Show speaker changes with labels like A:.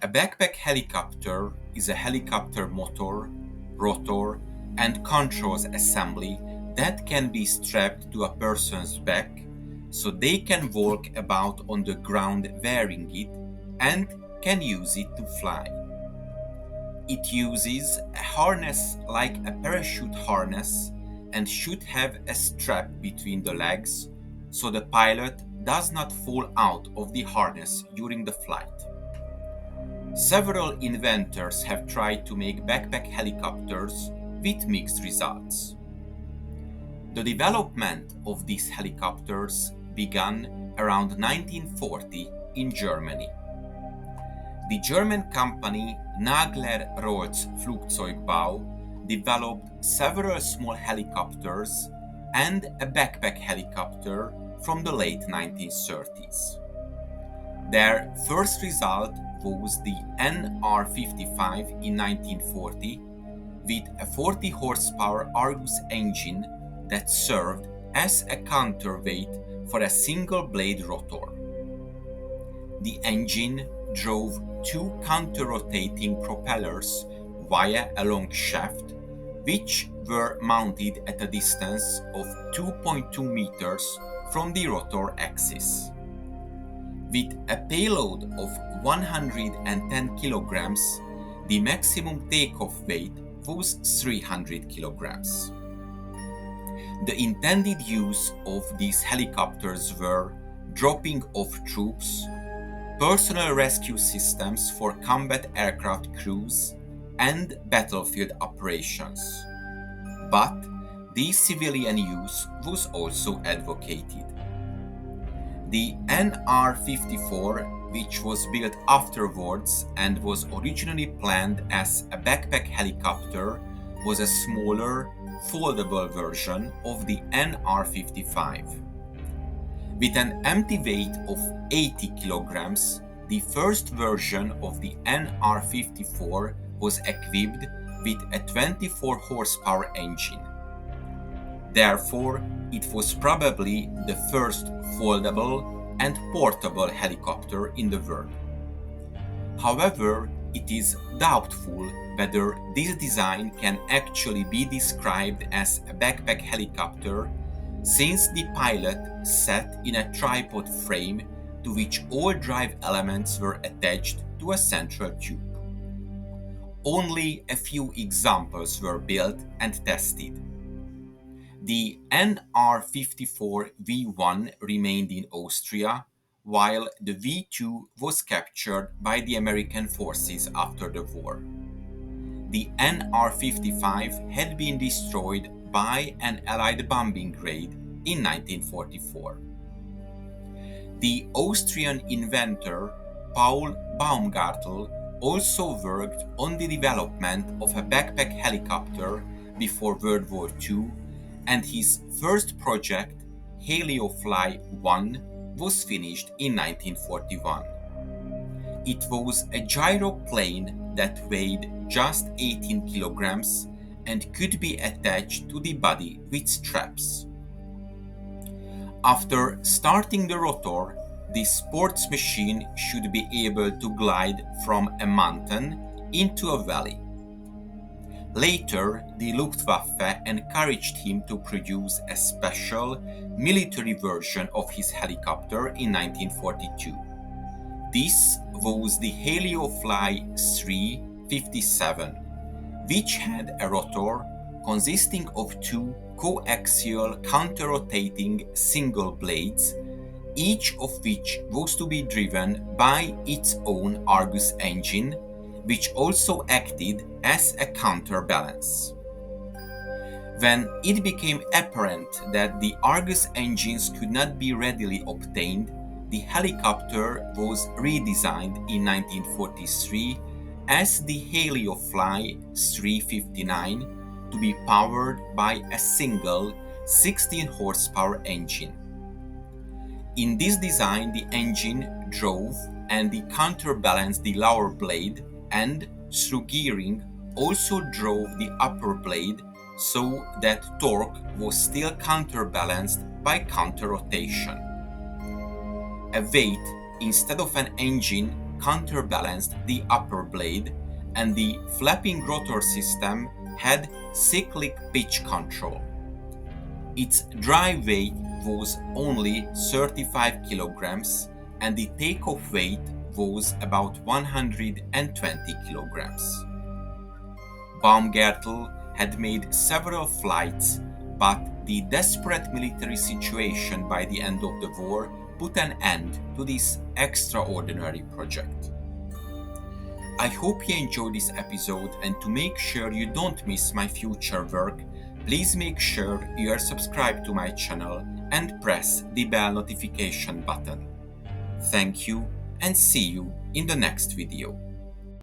A: A backpack helicopter is a helicopter motor, rotor, and controls assembly that can be strapped to a person's back so they can walk about on the ground wearing it and can use it to fly. It uses a harness like a parachute harness and should have a strap between the legs so the pilot does not fall out of the harness during the flight. Several inventors have tried to make backpack helicopters with mixed results. The development of these helicopters began around 1940 in Germany. The German company Nagler-Rolz Flugzeugbau developed several small helicopters and a backpack helicopter from the late 1930s. Their first result was the NR-55 in 1940 with a 40 horsepower Argus engine that served as a counterweight for a single blade rotor. The engine drove two counter-rotating propellers via a long shaft, which were mounted at a distance of 2.2 meters from the rotor axis. With a payload of 110 kilograms, the maximum takeoff weight was 300 kilograms. The intended use of these helicopters were dropping off troops, personal rescue systems for combat aircraft crews, and battlefield operations. But the civilian use was also advocated. The NR-54, which was built afterwards and was originally planned as a backpack helicopter, was a smaller, foldable version of the NR-55. With an empty weight of 80 kilograms, the first version of the NR-54 was equipped with a 24 horsepower engine. Therefore, it was probably the first foldable and portable helicopter in the world. However, it is doubtful whether this design can actually be described as a backpack helicopter, since the pilot sat in a tripod frame to which all drive elements were attached to a central tube. Only a few examples were built and tested. The NR-54 V1 remained in Austria, while the V2 was captured by the American forces after the war. The NR-55 had been destroyed by an Allied bombing raid in 1944. The Austrian inventor Paul Baumgartl also worked on the development of a backpack helicopter before World War II, and his first project, Heliofly 1, was finished in 1941. It was a gyroplane that weighed just 18 kilograms and could be attached to the body with straps. After starting the rotor, the sports machine should be able to glide from a mountain into a valley. Later, the Luftwaffe encouraged him to produce a special military version of his helicopter in 1942. This was the Heliofly 357, which had a rotor consisting of two coaxial counter-rotating single blades, each of which was to be driven by its own Argus engine, which also acted as a counterbalance. When it became apparent that the Argus engines could not be readily obtained, the helicopter was redesigned in 1943 as the Heliofly 359 to be powered by a single 16 horsepower engine. In this design, the engine drove and the counterbalanced the lower blade, and through gearing also drove the upper blade so that torque was still counterbalanced by counter-rotation. A weight instead of an engine counterbalanced the upper blade, and the flapping rotor system had cyclic pitch control. Its dry weight was only 35 kilograms, and the takeoff weight was about 120 kilograms. Baumgärtl had made several flights, but the desperate military situation by the end of the war put an end to this extraordinary project. I hope you enjoyed this episode, and to make sure you don't miss my future work, please make sure you are subscribed to my channel and press the bell notification button. Thank you, and see you in the next video.